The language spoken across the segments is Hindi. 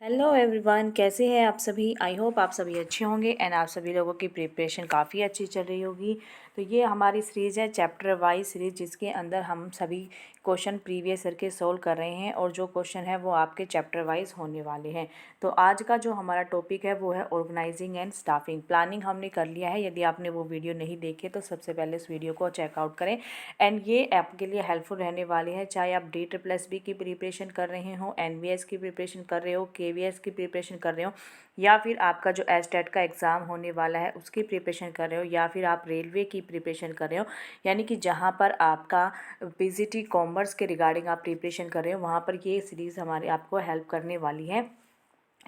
हेलो एवरीवन, कैसे हैं आप सभी। आई होप आप सभी अच्छे होंगे एंड आप सभी लोगों की प्रिपरेशन काफ़ी अच्छी चल रही होगी। तो ये हमारी सीरीज़ है चैप्टर वाइज सीरीज़, जिसके अंदर हम सभी क्वेश्चन प्रीवियस ईयर के सोल्व कर रहे हैं और जो क्वेश्चन है वो आपके चैप्टर वाइज होने वाले हैं। तो आज का जो हमारा टॉपिक है वो है ऑर्गेनाइजिंग एंड स्टाफिंग। प्लानिंग हमने कर लिया है, यदि आपने वो वीडियो नहीं देखे तो सबसे पहले इस वीडियो को चेकआउट करें एंड ये आपके लिए हेल्पफुल रहने वाले हैं। चाहे आप DSSB की प्रिपरेशन कर रहे हो, NVS की प्रिपरेशन कर रहे हो, KVS की प्रिपरेशन कर रहे हो, या फिर आपका जो STAT का एग्ज़ाम होने वाला है उसकी प्रिपरेशन कर रहे हो, या फिर आप रेलवे की प्रिपरेशन कर रहे हो, यानी कि जहाँ पर आपका PGT कॉमर्स के रिगार्डिंग आप प्रिपरेशन कर रहे हो, वहाँ पर ये सीरीज़ हमारी आपको हेल्प करने वाली है।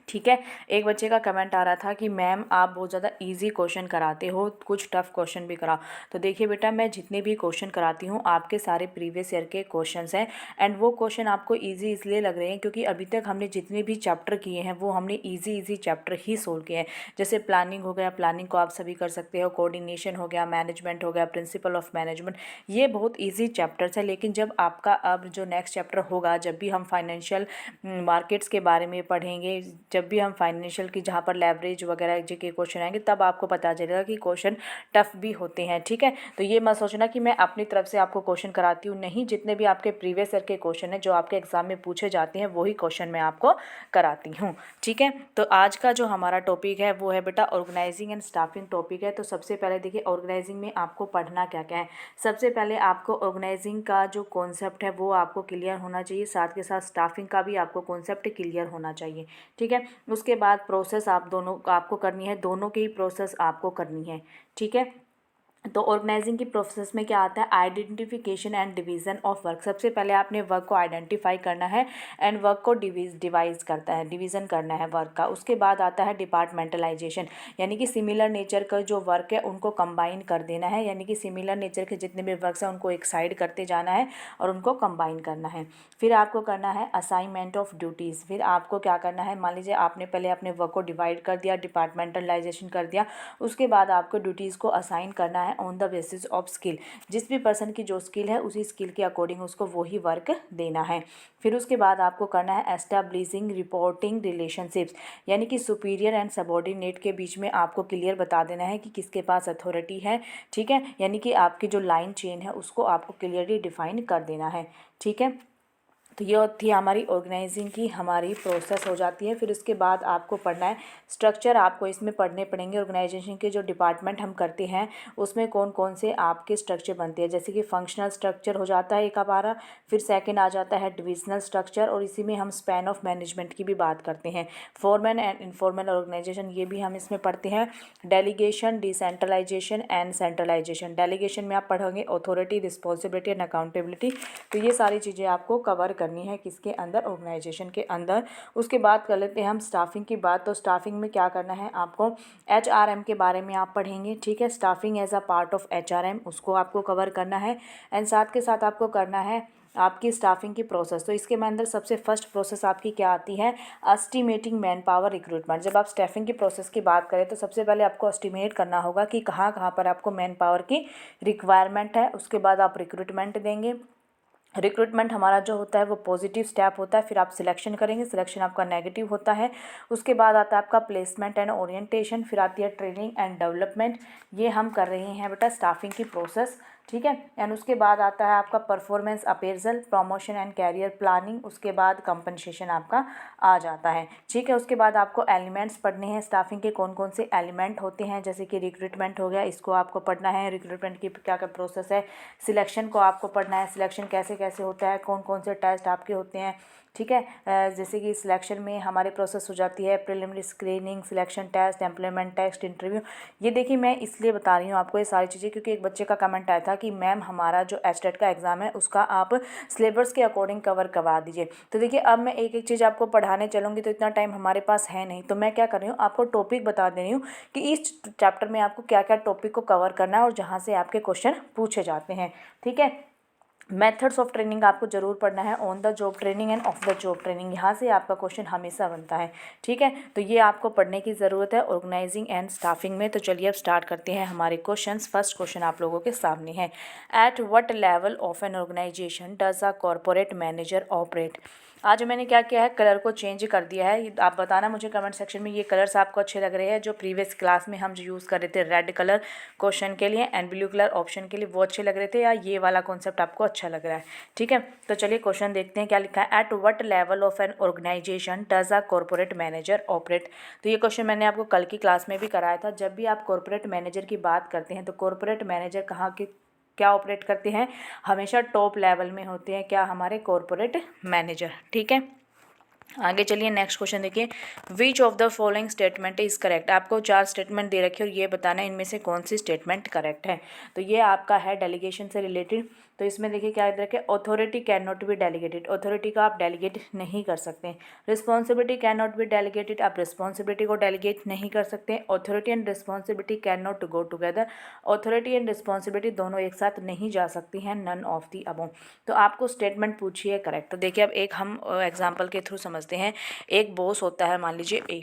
ठीक है। एक बच्चे का कमेंट आ रहा था कि मैम आप बहुत ज़्यादा इजी क्वेश्चन कराते हो, कुछ टफ क्वेश्चन भी कराओ। तो देखिए बेटा, मैं जितने भी क्वेश्चन कराती हूँ आपके सारे प्रीवियस ईयर के क्वेश्चंस हैं एंड वो क्वेश्चन आपको इजी इसलिए लग रहे हैं क्योंकि अभी तक हमने जितने भी चैप्टर किए हैं वो हमने इजी चैप्टर ही सोल्व किए हैं। जैसे प्लानिंग हो गया, प्लानिंग को आप सभी कर सकते हो, कोऑर्डिनेशन हो गया, मैनेजमेंट हो गया, प्रिंसिपल ऑफ मैनेजमेंट, ये बहुत ईजी चैप्टर्स है। लेकिन जब आपका अब जो नेक्स्ट चैप्टर होगा, जब भी हम फाइनेंशियल मार्केट्स के बारे में पढ़ेंगे, जब भी हम फाइनेंशियल की जहाँ पर लेवरेज वगैरह के क्वेश्चन आएंगे, तब आपको पता चलेगा कि क्वेश्चन टफ भी होते हैं। ठीक है। तो ये मत सोचना कि मैं अपनी तरफ से आपको क्वेश्चन कराती हूँ, नहीं, जितने भी आपके प्रीवियस ईयर के क्वेश्चन हैं जो आपके एग्जाम में पूछे जाते हैं वही क्वेश्चन मैं आपको कराती हूँ। ठीक है। तो आज का जो हमारा टॉपिक है वो है बेटा ऑर्गेनाइजिंग एंड स्टाफिंग टॉपिक है। तो सबसे पहले देखिए ऑर्गेनाइजिंग में आपको पढ़ना क्या क्या है। सबसे पहले आपको ऑर्गेनाइजिंग का जो कॉन्सेप्ट है वो आपको क्लियर होना चाहिए, साथ के साथ स्टाफिंग का भी आपको कॉन्सेप्ट क्लियर होना चाहिए। ठीक है। उसके बाद प्रोसेस आप दोनों आपको करनी है, दोनों की प्रोसेस आपको करनी है। ठीक है। तो ऑर्गेनाइजिंग की प्रोसेस में क्या आता है, identification and division of work. सबसे पहले आपने वर्क को आइडेंटिफाई करना है एंड वर्क को डिवीज़न करना है वर्क का। उसके बाद आता है डिपार्टमेंटलाइजेशन, यानी कि सिमिलर नेचर का जो वर्क है उनको कंबाइन कर देना है, यानी कि सिमिलर नेचर के जितने भी वर्क्स हैं उनको एक साइड करते जाना है और उनको कंबाइन करना है। फिर आपको करना है असाइनमेंट ऑफ ड्यूटीज़। फिर आपको क्या करना है, मान लीजिए आपने पहले अपने वर्क को डिवाइड कर दिया, डिपार्टमेंटलाइजेशन कर दिया, उसके बाद आपको ड्यूटीज़ को असाइन करना है on the basis of skill. जिस भी पर्सन की जो स्किल है उसी स्किल के अकॉर्डिंग उसको वही वर्क देना है। फिर उसके बाद आपको करना है एस्टैब्लिशिंग रिपोर्टिंग रिलेशनशिप्स, यानी कि सुपीरियर एंड सबॉर्डिनेट के बीच में आपको क्लियर बता देना है कि किसके पास अथॉरिटी है। ठीक है। यानी कि आपकी जो लाइन चेन है उसको आपको क्लियरली डिफाइन कर देना है। ठीक है। तो ये थी हमारी ऑर्गेनाइजिंग की हमारी प्रोसेस हो जाती है। फिर उसके बाद आपको पढ़ना है स्ट्रक्चर, आपको इसमें पढ़ने पड़ेंगे। ऑर्गेनाइजेशन के जो डिपार्टमेंट हम करते हैं उसमें कौन कौन से आपके स्ट्रक्चर बनते हैं, जैसे कि फंक्शनल स्ट्रक्चर हो जाता है एक हमारा, फिर सेकंड आ जाता है डिविजनल स्ट्रक्चर, और इसी में हम स्पैन ऑफ मैनेजमेंट की भी बात करते हैं। फॉर्मल एंड इनफॉर्मल ऑर्गेनाइजेशन, ये भी हम इसमें पढ़ते हैं। Delegation, decentralization and centralization. Delegation में आप पढ़ोगे अथॉरिटी, रिस्पॉन्सिबिलिटी एंड अकाउंटेबिलिटी। तो ये सारी चीज़ें आपको कवर करनी है किसके अंदर, ऑर्गेनाइजेशन के अंदर। उसके बाद कर लेते हैं हम स्टाफिंग की बात। तो स्टाफिंग में क्या करना है, आपको HRM के बारे में आप पढ़ेंगे। ठीक है। Staffing as a part of HRM, उसको आपको कवर करना है एंड साथ के साथ आपको करना है आपकी स्टाफिंग की प्रोसेस। तो इसके अंदर सबसे फर्स्ट प्रोसेस आपकी क्या आती है, एस्टिमेटिंग मैन पावर रिक्रूटमेंट। जब आप स्टाफिंग की प्रोसेस की बात करें तो सबसे पहले आपको एस्टिमेट करना होगा कि कहाँ कहाँ पर आपको मैन पावर की रिक्वायरमेंट है। उसके बाद आप रिक्रूटमेंट देंगे। रिक्रूटमेंट हमारा जो होता है वो पॉजिटिव स्टेप होता है, फिर आप सिलेक्शन करेंगे, सिलेक्शन आपका नेगेटिव होता है। उसके बाद आता है आपका प्लेसमेंट एंड ओरिएंटेशन, फिर आती है ट्रेनिंग एंड डेवलपमेंट। ये हम कर रहे हैं बेटा स्टाफिंग की प्रोसेस। ठीक है। एंड उसके बाद आता है आपका performance appraisal, promotion and career planning, उसके बाद कंपनसेशन आपका आ जाता है। ठीक है। उसके बाद आपको एलिमेंट्स पढ़ने हैं स्टाफिंग के, कौन कौन से एलिमेंट होते हैं, जैसे कि रिक्रूटमेंट हो गया, इसको आपको पढ़ना है, रिक्रूटमेंट की क्या क्या प्रोसेस है। सिलेक्शन को आपको पढ़ना है, सिलेक्शन कैसे कैसे होता है, कौन कौन से टेस्ट आपके होते हैं। ठीक है। जैसे कि सिलेक्शन में हमारे प्रोसेस हो जाती है preliminary screening, selection test, employment test, interview. ये देखिए मैं इसलिए बता रही हूँ आपको ये सारी चीज़ें क्योंकि एक बच्चे का कमेंट आया था कि मैम हमारा जो STAT का एग्ज़ाम है उसका आप सिलेबस के अकॉर्डिंग कवर करवा दीजिए। तो देखिए अब मैं एक एक चीज़ आपको पढ़ाने चलूँगी तो इतना टाइम हमारे पास है नहीं, तो मैं क्या कर रही हूँ आपको टॉपिक बता दे रही हूँ कि इस चैप्टर में आपको क्या क्या टॉपिक को कवर करना है और जहाँ से आपके क्वेश्चन पूछे जाते हैं। ठीक है। मेथड्स ऑफ ट्रेनिंग आपको जरूर पढ़ना है, on the job training end of the job training, यहाँ से आपका क्वेश्चन हमेशा बनता है। ठीक है। तो ये आपको पढ़ने की ज़रूरत है ऑर्गेनाइजिंग एंड स्टाफिंग में। तो चलिए अब स्टार्ट करते हैं हमारे क्वेश्चंस। फर्स्ट क्वेश्चन आप लोगों के सामने है, at what level of an organization does a corporate manager operate. आज मैंने क्या किया है, कलर को चेंज कर दिया है। आप बताना मुझे कमेंट सेक्शन में ये कलर्स आपको अच्छे लग रहे हैं जो प्रीवियस क्लास में हम जो यूज़ कर रहे थे रेड कलर क्वेश्चन के लिए एंड ब्लू कलर ऑप्शन के लिए, वो अच्छे लग रहे थे, या ये वाला कॉन्सेप्ट आपको अच्छा लग रहा है। ठीक है, तो चलिए क्वेश्चन देखते हैं क्या लिखा है। At what level of an organization does a corporate manager operate. तो ये क्वेश्चन मैंने आपको कल की क्लास में भी कराया था। जब भी आप कॉर्पोरेट मैनेजर की बात करते हैं तो कॉर्पोरेट मैनेजर कहाँ के क्या ऑपरेट करते हैं, हमेशा टॉप लेवल में होते हैं क्या, हमारे कॉर्पोरेट मैनेजर। ठीक है, आगे चलिए नेक्स्ट क्वेश्चन देखिए। Which of the following statement is correct. आपको 4 स्टेटमेंट दे रखे और ये बताना है इनमें से कौन सी स्टेटमेंट करेक्ट है। तो ये आपका है डेलीगेशन से रिलेटेड। तो इसमें देखिए क्या रखे, authority can not be delegated, authority का आप डेलीगेट नहीं कर सकते। Responsibility can not be delegated, आप रिस्पॉन्सिबिलिटी को डेलीगेट नहीं कर सकते। Authority and responsibility can not go together, authority and responsibility दोनों एक साथ नहीं जा सकती हैं, नन ऑफ दी अबव। तो आपको स्टेटमेंट पूछी है करेक्ट। तो देखिए अब एक हम एग्जाम्पल के थ्रू समझते हैं। एक बॉस होता है, मान लीजिए ए।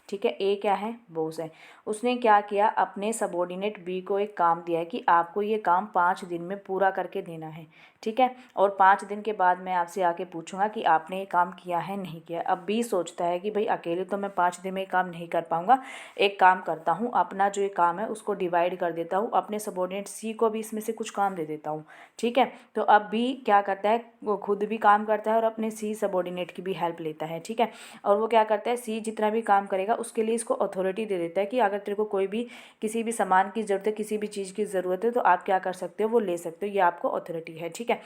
ठीक है, ए क्या है, बॉस है। उसने क्या किया, अपने सबॉर्डिनेट बी को एक काम दिया है कि आपको ये काम 5 दिन में पूरा करके देना है। ठीक है, और 5 दिन के बाद मैं आपसे आके पूछूंगा कि आपने ये काम किया है नहीं किया। अब बी सोचता है कि भाई अकेले तो मैं 5 दिन में ये काम नहीं कर पाऊंगा, एक काम करता हूँ, अपना जो ये काम है उसको डिवाइड कर देता हूँ, अपने सबॉर्डिनेट सी को भी इसमें से कुछ काम दे देता हूँ। ठीक है, तो अब बी क्या करता है, वो खुद भी काम करता है और अपने सी सबॉर्डिनेट की भी हेल्प लेता है। ठीक है, और वो क्या करता है, सी जितना भी काम करेगा उसके लिए इसको अथॉरिटी दे देता है कि अगर तेरे को कोई भी किसी भी सामान की ज़रूरत है, किसी भी चीज़ की ज़रूरत है, तो आप क्या कर सकते हो, वो ले सकते हो, ये आपको अथॉरिटी है। ठीक है,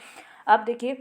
अब देखिए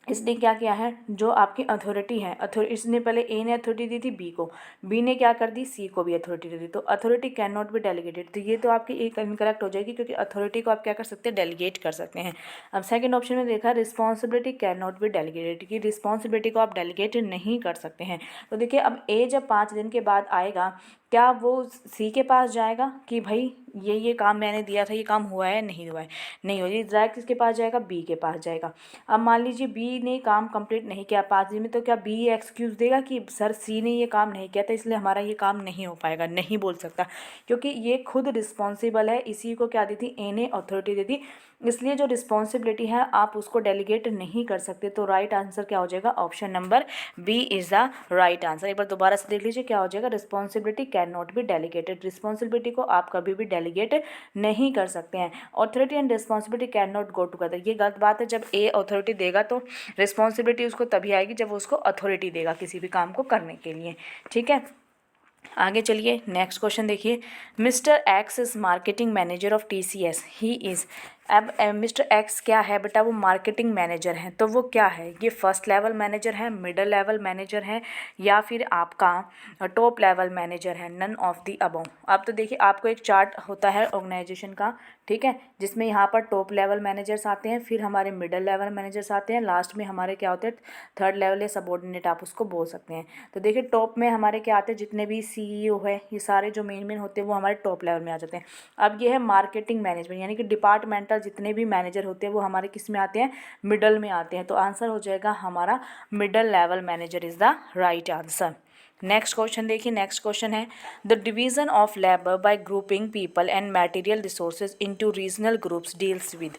इसने क्या किया है, जो आपकी अथॉरिटी है, इसने पहले ए ने अथॉरिटी दी थी बी को, बी ने क्या कर दी, सी को भी अथॉरिटी दे दी। तो authority can not be delegated, तो ये तो आपकी एक इनकरेक्ट हो जाएगी क्योंकि अथॉरिटी को आप क्या कर सकते हैं, डेलीगेट कर सकते हैं। अब सेकंड ऑप्शन में देखा responsibility can not be delegated, की रिस्पॉन्सिबिलिटी को आप डेलीगेट नहीं कर सकते हैं। तो देखिए अब ए जब 5 दिन के बाद आएगा, क्या वो सी के पास जाएगा कि भाई ये काम मैंने दिया था, ये काम हुआ है नहीं हुआ है, नहीं हुआ, ये डायरेक्ट किसके पास जाएगा, बी के पास जाएगा। अब मान लीजिए बी ने काम कंप्लीट नहीं किया 5 दिन में, तो क्या बी एक्सक्यूज़ देगा कि सर सी ने ये काम नहीं किया था इसलिए हमारा ये काम नहीं हो पाएगा, नहीं बोल सकता, क्योंकि ये खुद रिस्पॉन्सिबल है। इसी को क्या दी थी, ए ने अथॉरिटी दी थी, इसलिए जो रिस्पॉन्सिबिलिटी है आप उसको डेलीगेट नहीं कर सकते। तो राइट आंसर क्या हो जाएगा, option number B is the right answer. एक बार दोबारा से देख लीजिए क्या हो जाएगा, responsibility can not be delegated, responsibility को आप कभी भी डेलीगेट नहीं कर सकते हैं। Authority and responsibility can not go together, ये गलत बात है। जब ए अथॉरिटी देगा तो रिस्पॉन्सिबिलिटी उसको तभी आएगी जब वो उसको अथॉरिटी देगा किसी भी काम को करने के लिए। ठीक है, आगे चलिए नेक्स्ट क्वेश्चन देखिए। Mister x is marketing manager of TCS, he is. अब मिस्टर एक्स क्या है बेटा, वो मार्केटिंग मैनेजर हैं। तो वो क्या है, ये फर्स्ट लेवल मैनेजर है, मिडल लेवल मैनेजर है, या फिर आपका टॉप लेवल मैनेजर है, नन ऑफ दी अबव। अब तो देखिए आपको एक चार्ट होता है ऑर्गेनाइजेशन का, ठीक है, जिसमें यहाँ पर टॉप लेवल मैनेजर्स आते हैं, फिर हमारे मिडल लेवल मैनेजर्स आते हैं, लास्ट में हमारे क्या होते हैं, थर्ड लेवल या सबॉर्डिनेट आप उसको बोल सकते हैं। तो देखिए टॉप में हमारे क्या आते हैं, जितने भी CEO है, ये सारे जो मेन होते हैं वो हमारे टॉप लेवल में आ जाते हैं। अब ये है मार्केटिंग मैनेजमेंट, यानी कि डिपार्टमेंटल जितने भी मैनेजर होते हैं वो हमारे किस में आते हैं, मिडल में आते हैं। तो आंसर हो जाएगा हमारा middle level manager is the right answer. Next question देखिए, नेक्स्ट क्वेश्चन है the division of labour by grouping people and material resources into regional groups deals with.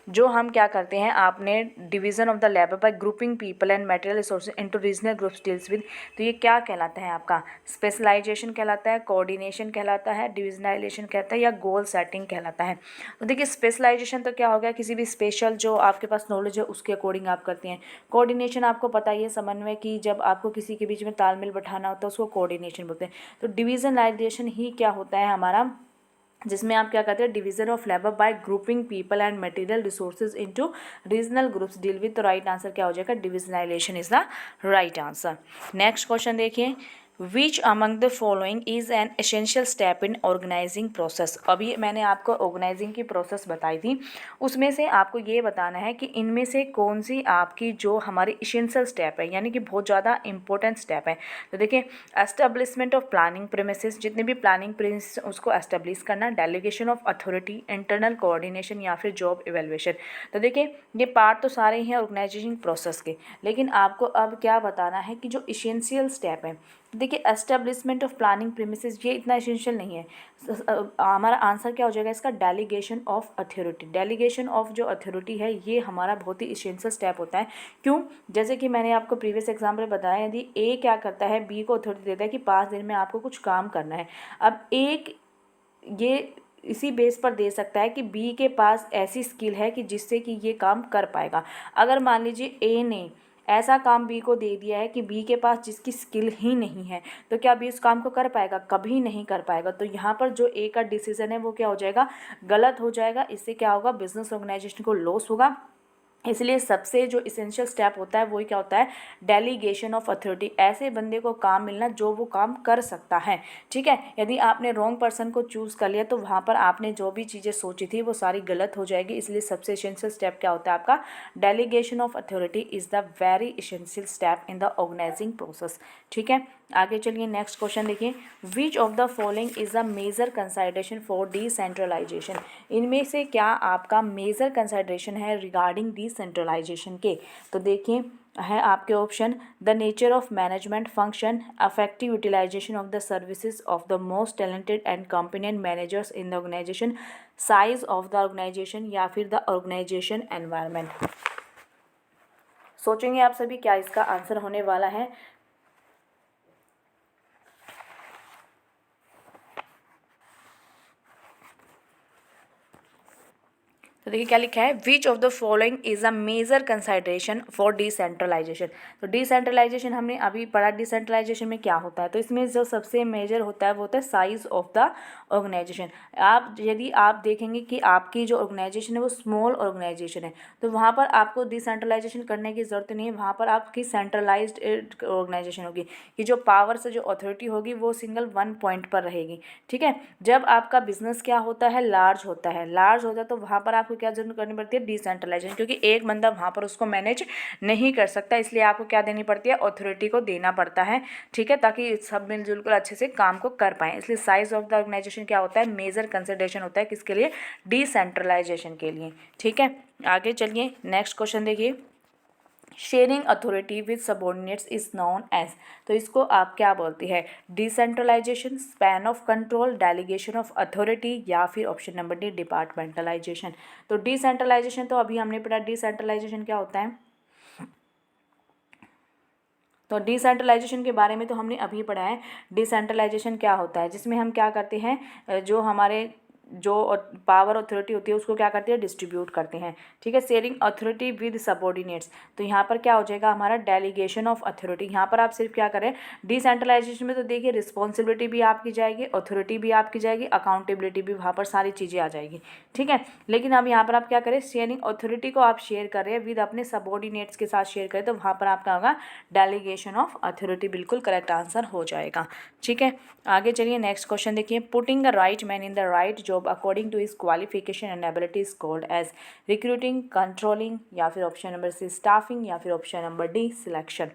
जो हम क्या करते हैं, आपने division of the labour by grouping people and material resources into regional groups deals with, तो ये क्या कहलाता है, आपका स्पेशलाइजेशन कहलाता है, कोऑर्डिनेशन कहलाता है, डिविजनलाइजेशन कहता है, या गोल सेटिंग कहलाता है। तो देखिए स्पेशलाइजेशन तो क्या हो गया, किसी भी स्पेशल जो आपके पास नॉलेज है उसके अकॉर्डिंग आप करते हैं। कोऑर्डिनेशन आपको पता ही है, समन्वय की जब आपको किसी के बीच में तालमेल बैठाना होता है उसको कोऑर्डिनेशन बोलते हैं। तो डिविजनलाइजेशन ही क्या होता है हमारा, जिसमें आप क्या कहते हैं, division of labour by grouping people and material resources into regional groups deal with. तो राइट आंसर क्या हो जाएगा, divisionalisation is the right answer. Next question देखिए, which among the following is an essential step in organising process. अभी मैंने आपको ऑर्गेनाइजिंग की प्रोसेस बताई थी, उसमें से आपको ये बताना है कि इनमें से कौन सी आपकी जो हमारी एसेंशियल स्टेप है, यानी कि बहुत ज़्यादा इंपॉर्टेंट स्टेप है। तो देखिए एस्टेब्लिशमेंट ऑफ प्लानिंग प्रेमिसेस, जितने भी प्लानिंग प्रेमिसेस उसको एस्टेब्लिश करना, delegation of authority, internal coordination, या फिर जॉब इवेल्युएशन। तो देखिए ये पार्ट तो सारे ही हैं ऑर्गेनाइजेशन प्रोसेस के, लेकिन आपको अब क्या बताना है कि जो एसेंशियल स्टेप है, देखिए एस्टेब्लिशमेंट ऑफ प्लानिंग प्रीमिसेस ये इतना एसेंशियल नहीं है। हमारा आंसर क्या हो जाएगा इसका, delegation of authority. Delegation of जो अथॉरिटी है ये हमारा बहुत ही एसेंशियल स्टेप होता है। क्यों? जैसे कि मैंने आपको प्रीवियस एग्जाम्पल बताया, यदि ए क्या करता है, बी को अथॉरिटी देता है कि 5 दिन में आपको कुछ काम करना है। अब एक ये इसी बेस पर दे सकता है कि बी के पास ऐसी स्किल है कि जिससे कि ये काम कर पाएगा। अगर मान लीजिए ए ने ऐसा काम बी को दे दिया है कि बी के पास जिसकी स्किल ही नहीं है, तो क्या बी उस काम को कर पाएगा? कभी नहीं कर पाएगा। तो यहाँ पर जो ए का डिसीजन है वो क्या हो जाएगा, गलत हो जाएगा। इससे क्या होगा, बिजनेस ऑर्गेनाइजेशन को लॉस होगा। इसलिए सबसे जो इसेंशियल स्टेप होता है वही क्या होता है, डेलीगेशन ऑफ अथॉरिटी। ऐसे बंदे को काम मिलना जो वो काम कर सकता है। ठीक है, यदि आपने रॉन्ग पर्सन को चूज़ कर लिया तो वहाँ पर आपने जो भी चीज़ें सोची थी वो सारी गलत हो जाएगी। इसलिए सबसे इसेंशियल स्टेप क्या होता है आपका, delegation of authority is the very essential step in the organising process. ठीक है, आगे चलिए नेक्स्ट क्वेश्चन देखिए, which of the following is a major consideration for decentralisation. इनमें से क्या आपका मेजर कंसाइडरेशन है रिगार्डिंग डिसेंट्रलाइजेशन के? तो देखिए है आपके option, the nature of management function, affective utilization of the services of the most talented and competent managers in the organization, size of the organization, या फिर द ऑर्गेनाइजेशन एनवायरनमेंट। सोचेंगे आप सभी क्या इसका आंसर होने वाला है। तो देखिए क्या लिखा है, which of the following is a major consideration for decentralisation. तो डिसेंट्रलाइजेशन हमने अभी पढ़ा, डिसेंट्रलाइजेशन में क्या होता है, तो इसमें जो सबसे मेजर होता है वो होता है साइज ऑफ द ऑर्गेनाइजेशन। आप यदि आप देखेंगे कि आपकी जो ऑर्गेनाइजेशन है वो स्मॉल ऑर्गेनाइजेशन है, तो वहाँ पर आपको डिसेंट्रलाइजेशन करने की ज़रूरत नहीं है। वहाँ पर आपकी सेंट्रलाइज्ड ऑर्गेनाइजेशन होगी कि जो पावर से जो अथॉरिटी होगी वो सिंगल वन पॉइंट पर रहेगी। ठीक है, जब आपका बिजनेस क्या होता है, लार्ज होता है, लार्ज होता है तो वहाँ पर आपको क्या जरूर करनी पड़ती है, डिसेंट्रलाइजेशन, क्योंकि एक बंदा वहाँ पर उसको मैनेज नहीं कर सकता। इसलिए आपको क्या देनी पड़ती है, अथॉरिटी को देना पड़ता है। ठीक है, ताकि सब मिलजुल कर अच्छे से काम को कर पाएँ। इसलिए साइज ऑफ द ऑर्गेनाइजेशन क्या होता है, मेजर कंसिडरेशन होता है किसके लिए, डिसेंट्रलाइजेशन के लिए। ठीक है, आगे चलिए नेक्स्ट क्वेश्चन देखिए, sharing authority with subordinates is known as. तो इसको आप क्या बोलते हैं, decentralization, span of control, delegation of authority, या फिर ऑप्शन नंबर डी, डिपार्टमेंटलाइजेशन। तो डिसेंट्रलाइजेशन तो अभी हमने पढ़ा, डिसेंट्रलाइजेशन क्या होता है। तो डिसेंट्रलाइजेशन के बारे में तो हमने अभी पढ़ा है, डिसेंट्रलाइजेशन क्या होता है, जिसमें हम क्या करते हैं, जो हमारे जो पावर अथॉरिटी होती है उसको क्या करते हैं, डिस्ट्रीब्यूट करते हैं। ठीक है, शेयरिंग अथॉरिटी विद सबॉर्डिनेट्स, तो यहाँ पर क्या हो जाएगा हमारा, डेलीगेशन ऑफ अथॉरिटी। यहाँ पर आप सिर्फ क्या करें, डिसेंट्रलाइजेशन में तो देखिए रिस्पॉन्सिबिलिटी भी आपकी जाएगी, अथॉरिटी भी आपकी जाएगी, अकाउंटेबिलिटी भी, वहाँ पर सारी चीज़ें आ जाएगी। ठीक है, लेकिन अब यहाँ पर आप क्या करें, शेयरिंग अथॉरिटी को आप शेयर कर रहे हैं विद अपने सबॉर्डिनेट्स के साथ शेयर करें, तो वहाँ पर आपका होगा डेलीगेशन ऑफ अथॉरिटी, बिल्कुल करेक्ट आंसर हो जाएगा। ठीक है, आगे चलिए नेक्स्ट क्वेश्चन देखिए, putting the right man in the right job according to his qualification and ability is called as, recruiting, controlling, या फिर ऑप्शन नंबर सी स्टाफिंग, या फिर ऑप्शन नंबर डी सिलेक्शन।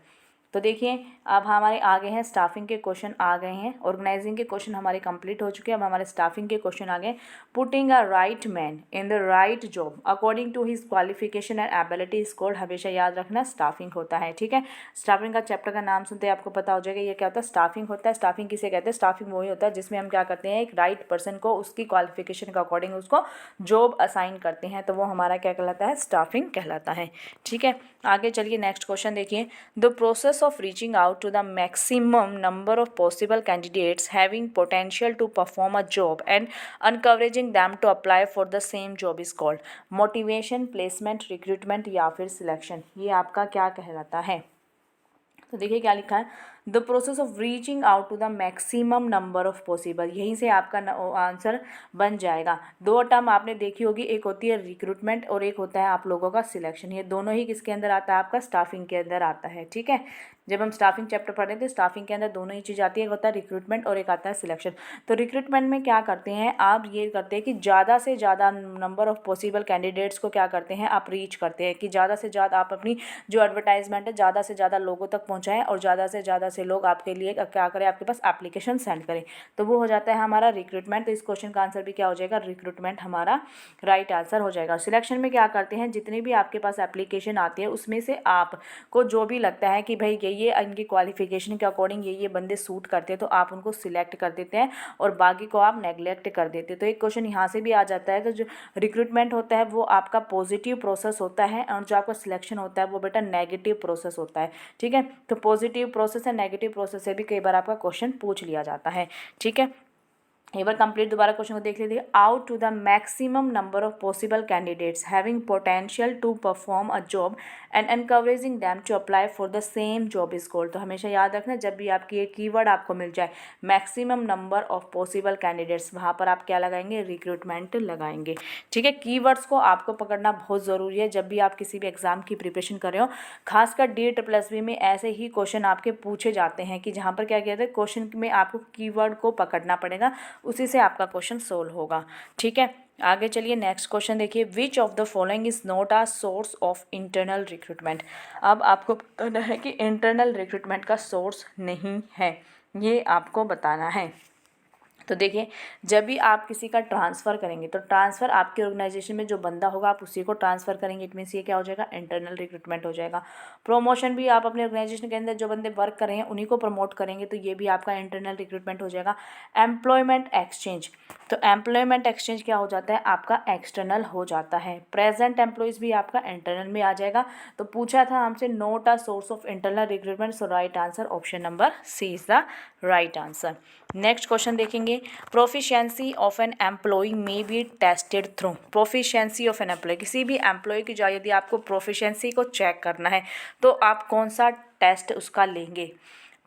तो देखिए अब हमारे आगे हैं स्टाफिंग के क्वेश्चन आ गए हैं, ऑर्गेनाइजिंग के क्वेश्चन हमारे कंप्लीट हो चुके हैं, अब हमारे स्टाफिंग के क्वेश्चन आ गए। Putting a right man in the right job according to his qualification and ability is called, हमेशा याद रखना स्टाफिंग होता है। ठीक है, स्टाफिंग का चैप्टर का नाम सुनते ही आपको पता हो जाएगा ये क्या होता है, स्टाफिंग होता है। स्टाफिंग किसे कहते हैं, स्टाफिंग वही होता है जिसमें हम क्या करते हैं, एक राइट पर्सन को उसकी क्वालिफिकेशन के अकॉर्डिंग उसको जॉब असाइन करते हैं, तो वो हमारा क्या कहलाता है, स्टाफिंग कहलाता है। ठीक है, आगे चलिए नेक्स्ट क्वेश्चन देखिए, the process of reaching out to the maximum number of possible candidates having potential to perform a job and encouraging them to apply for the same job is called motivation, placement, recruitment, या फिर selection। ये आपका क्या कहलाता है। तो देखिए क्या लिखा है, the process of reaching out to the maximum number of possible, यहीं से आपका आंसर बन जाएगा। दो टर्म आपने देखी होगी, एक होती है रिक्रूटमेंट और एक होता है आप लोगों का सिलेक्शन। ये दोनों ही किसके अंदर आता है, आपका स्टाफिंग के अंदर आता है। ठीक है, जब हम स्टाफिंग चैप्टर पढ़ रहे थे स्टाफिंग के अंदर दोनों ही चीज़ आती है, एक होता है रिक्रूटमेंट और एक आता है सिलेक्शन। तो रिक्रूटमेंट में क्या करते हैं आप, ये करते हैं कि ज़्यादा से ज़्यादा नंबर ऑफ पॉसिबल कैंडिडेट्स को क्या करते हैं आप रीच करते हैं, कि ज़्यादा से ज़्यादा आप अपनी जो एडवर्टाइजमेंट है ज़्यादा से ज़्यादा लोगों तक पहुँचाएँ और ज़्यादा से लोग आपके लिए क्या करें, आपके पास एप्लीकेशन सेंड करें, तो वो हो जाता है हमारा रिक्रूटमेंट। तो इस क्वेश्चन का आंसर भी क्या हो जाएगा, रिक्रूटमेंट हमारा राइट आंसर हो जाएगा। सिलेक्शन में क्या करते हैं, जितने भी आपके पास एप्लीकेशन आती है उसमें से आपको जो भी लगता है कि भाई यही ये इनकी क्वालिफिकेशन के अकॉर्डिंग ये बंदे सूट करते हैं तो आप उनको सिलेक्ट कर देते हैं और बाकी को आप नेगलेक्ट कर देते हैं। तो एक क्वेश्चन यहाँ से भी आ जाता है। तो जो रिक्रूटमेंट होता है वो आपका पॉजिटिव प्रोसेस होता है और जो आपका सिलेक्शन होता है वो बेटा नेगेटिव प्रोसेस होता है। ठीक है, तो पॉजिटिव प्रोसेस है, नेगेटिव प्रोसेस से भी कई बार आपका क्वेश्चन पूछ लिया जाता है। ठीक है, एक बार कंप्लीट दोबारा क्वेश्चन को देख लीजिए। Out to the maximum number of possible candidates having potential to perform a job and encouraging them to apply for the same job is called. तो हमेशा याद रखना, जब भी आपकी ये कीवर्ड आपको मिल जाए maximum number of possible candidates, वहाँ पर आप क्या लगाएंगे, रिक्रूटमेंट लगाएंगे। ठीक है, कीवर्ड्स को आपको पकड़ना बहुत ज़रूरी है जब भी आप किसी भी एग्जाम की प्रिपरेशन कर रहे हो। खासकर DSSB में ऐसे ही क्वेश्चन आपके पूछे जाते हैं कि जहाँ पर क्या कहते हैं, क्वेश्चन में आपको कीवर्ड को पकड़ना पड़ेगा, उसी से आपका क्वेश्चन सोल्व होगा। ठीक है, आगे चलिए नेक्स्ट क्वेश्चन देखिए। Which of the following is not a source of internal recruitment. अब आपको बताना है कि इंटरनल रिक्रूटमेंट का सोर्स नहीं है, ये आपको बताना है। तो देखिए, जब भी आप किसी का ट्रांसफ़र करेंगे तो ट्रांसफ़र आपके ऑर्गेनाइजेशन में जो बंदा होगा आप उसी को ट्रांसफ़र करेंगे, इट मीन्स ये क्या हो जाएगा, इंटरनल रिक्रूटमेंट हो जाएगा। प्रमोशन भी आप अपने ऑर्गेनाइजेशन के अंदर जो बंदे वर्क कर रहे हैं उन्हीं को प्रमोट करेंगे, तो ये भी आपका इंटरनल रिक्रूटमेंट हो जाएगा। एम्प्लॉयमेंट एक्सचेंज, तो एम्प्लॉयमेंट एक्सचेंज क्या हो जाता है, आपका एक्सटर्नल हो जाता है। प्रेजेंट एम्प्लॉयज़ भी आपका इंटरनल में आ जाएगा। तो पूछा था हमसे not a source of internal recruitment, so right answer option number C is the right answer. Next question देखेंगे। Proficiency of an employee may be tested through. Proficiency of an employee, किसी भी एम्प्लॉय की जो यदि आपको प्रोफिशिएंसी को चेक करना है तो आप कौन सा टेस्ट उसका लेंगे,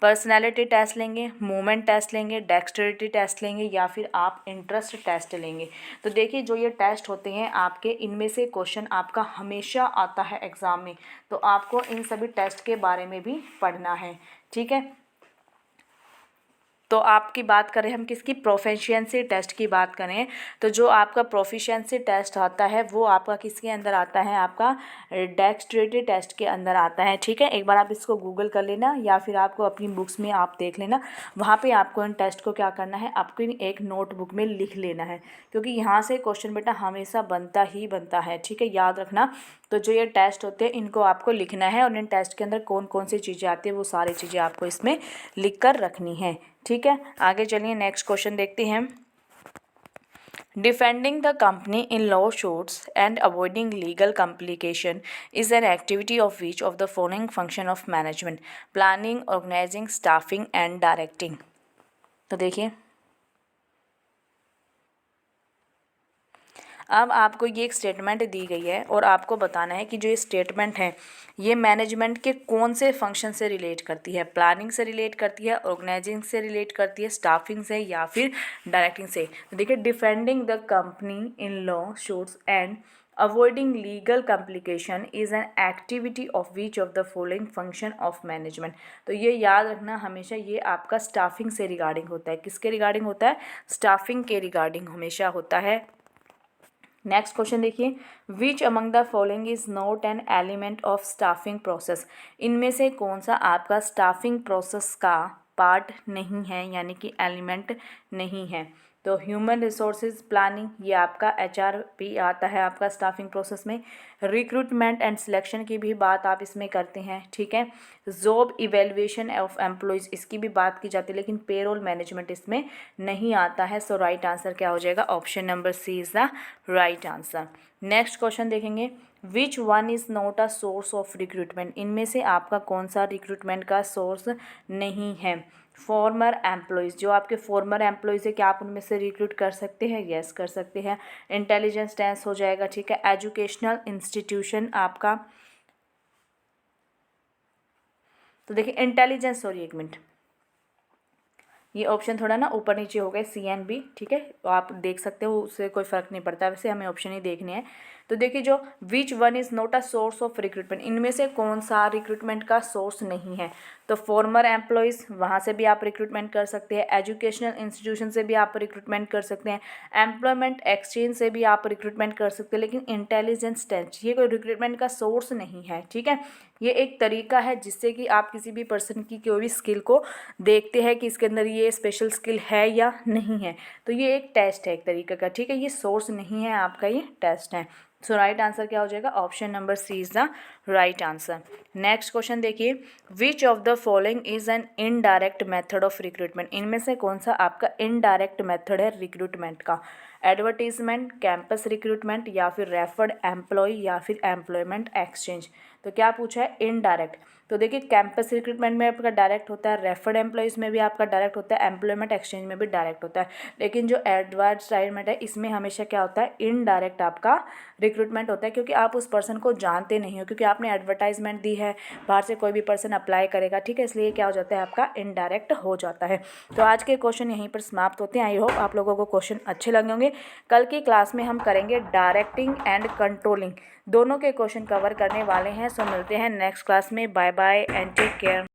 पर्सनैलिटी टेस्ट लेंगे, मूवमेंट टेस्ट लेंगे, डेक्स्टरिटी टेस्ट लेंगे या फिर आप इंटरेस्ट टेस्ट लेंगे। तो देखिए, जो ये टेस्ट होते हैं आपके, इनमें से क्वेश्चन आपका हमेशा आता है एग्ज़ाम में, तो आपको इन सभी टेस्ट के बारे में भी पढ़ना है। ठीक है, तो आपकी बात करें हम किसकी, प्रोफिशिएंसी टेस्ट की बात करें तो जो आपका प्रोफिशिएंसी टेस्ट आता है वो आपका किसके अंदर आता है, आपका डेक्स्ट्रेटी टेस्ट के अंदर आता है। ठीक है, एक बार आप इसको गूगल कर लेना या फिर आपको अपनी बुक्स में आप देख लेना, वहाँ पे आपको इन टेस्ट को क्या करना है, आपको एक नोटबुक में लिख लेना है, क्योंकि यहाँ से क्वेश्चन बेटा हमेशा बनता ही बनता है। ठीक है, याद रखना। तो जो ये टेस्ट होते हैं इनको आपको लिखना है और इन टेस्ट के अंदर कौन कौन सी चीज़ें आती है वो सारी चीज़ें आपको इसमें लिख कर रखनी है। ठीक है, आगे चलिए नेक्स्ट क्वेश्चन देखते हैं। Defending the company in law suits and avoiding legal complication is an activity of which of the following function of management, planning, organizing, staffing and directing. तो देखिए, अब आपको ये एक स्टेटमेंट दी गई है और आपको बताना है कि जो ये स्टेटमेंट है ये मैनेजमेंट के कौन से फंक्शन से रिलेट करती है, प्लानिंग से रिलेट करती है, ऑर्गेनाइजिंग से रिलेट करती है, स्टाफिंग से या फिर डायरेक्टिंग से। तो देखिए, defending the company in law suits and avoiding legal complication is an activity of which of the following function of management. तो ये याद रखना हमेशा, ये आपका स्टाफिंग से रिगार्डिंग होता है। किसके रिगार्डिंग होता है, स्टाफिंग के रिगार्डिंग हमेशा होता है। नेक्स्ट क्वेश्चन देखिए, which among the following is not an element of staffing process. इनमें से कौन सा आपका स्टाफिंग प्रोसेस का पार्ट नहीं है, यानी कि एलिमेंट नहीं है। तो ह्यूमन रिसोर्सेज प्लानिंग, ये आपका HR भी आता है आपका स्टाफिंग प्रोसेस में। रिक्रूटमेंट एंड सिलेक्शन की भी बात आप इसमें करते हैं। ठीक है, जॉब इवेल्युएशन ऑफ एम्प्लॉयज़, इसकी भी बात की जाती है, लेकिन पेरोल मैनेजमेंट इसमें नहीं आता है। सो राइट आंसर क्या हो जाएगा, option number C is the right answer. Next question देखेंगे। Which one is not a source of recruitment. इनमें से आपका कौन सा रिक्रूटमेंट का सोर्स नहीं है। फॉर्मर एम्प्लॉयज़, जो आपके फॉर्मर एम्प्लॉयज़ है क्या आप उनमें से रिक्रूट कर सकते हैं, यस कर सकते हैं। इंटेलिजेंस टेंस हो जाएगा। ठीक है, एजुकेशनल इंस्टीट्यूशन आपका, तो देखिए इंटेलिजेंस, सॉरी एक मिनट, ये ऑप्शन थोड़ा ना ऊपर नीचे हो गए, CNB। ठीक है, तो आप देख सकते हो, उससे कोई फ़र्क नहीं पड़ता, वैसे हमें ऑप्शन ही देखने हैं। तो देखिए, जो विच one is not a source of recruitment, इनमें से कौन सा रिक्रूटमेंट का सोर्स नहीं है। तो फॉर्मर एम्प्लॉयज़, वहाँ से भी आप रिक्रूटमेंट कर सकते हैं। एजुकेशनल इंस्टीट्यूशन से भी आप रिक्रूटमेंट कर सकते हैं। एम्प्लॉयमेंट एक्सचेंज से भी आप रिक्रूटमेंट कर सकते हैं। लेकिन इंटेलिजेंस टेस्ट ये कोई रिक्रूटमेंट का सोर्स नहीं है। ठीक है, ये एक तरीका है जिससे कि आप किसी भी पर्सन की कोई भी स्किल को देखते हैं कि इसके अंदर ये स्पेशल स्किल है या नहीं है। तो ये एक टेस्ट है एक तरीके का। ठीक है, ये सोर्स नहीं है आपका, ये टेस्ट है। सो राइट आंसर क्या हो जाएगा, option number C is the right answer. Next question देखिए, which of the following is an indirect method of recruitment, इनमें से कौन सा आपका इनडायरेक्ट मेथड है रिक्रूटमेंट का, एडवर्टीजमेंट, कैंपस रिक्रूटमेंट, या फिर रेफर्ड एम्प्लॉय, या फिर एम्प्लॉयमेंट एक्सचेंज। तो क्या पूछा है, इनडायरेक्ट। तो देखिए कैंपस रिक्रूटमेंट में आपका डायरेक्ट होता है, रेफर्ड एम्प्लॉयज़ में भी आपका डायरेक्ट होता है, एम्प्लॉयमेंट एक्सचेंज में भी डायरेक्ट होता है, लेकिन जो एडवर्टाइजमेंट है इसमें हमेशा क्या होता है, इनडायरेक्ट आपका रिक्रूटमेंट होता है, क्योंकि आप उस पर्सन को जानते नहीं हो, क्योंकि आपने एडवर्टाइजमेंट दी है, बाहर से कोई भी पर्सन अप्लाई करेगा, ठीक है, इसलिए क्या हो जाता है आपका इनडायरेक्ट हो जाता है। तो आज के क्वेश्चन यहीं पर समाप्त होते हैं। आई होप आप लोगों को क्वेश्चन अच्छे लगे होंगे। कल की क्लास में हम करेंगे डायरेक्टिंग एंड कंट्रोलिंग, दोनों के क्वेश्चन कवर करने वाले हैं। सो मिलते हैं नेक्स्ट क्लास में। Bye bye and take care.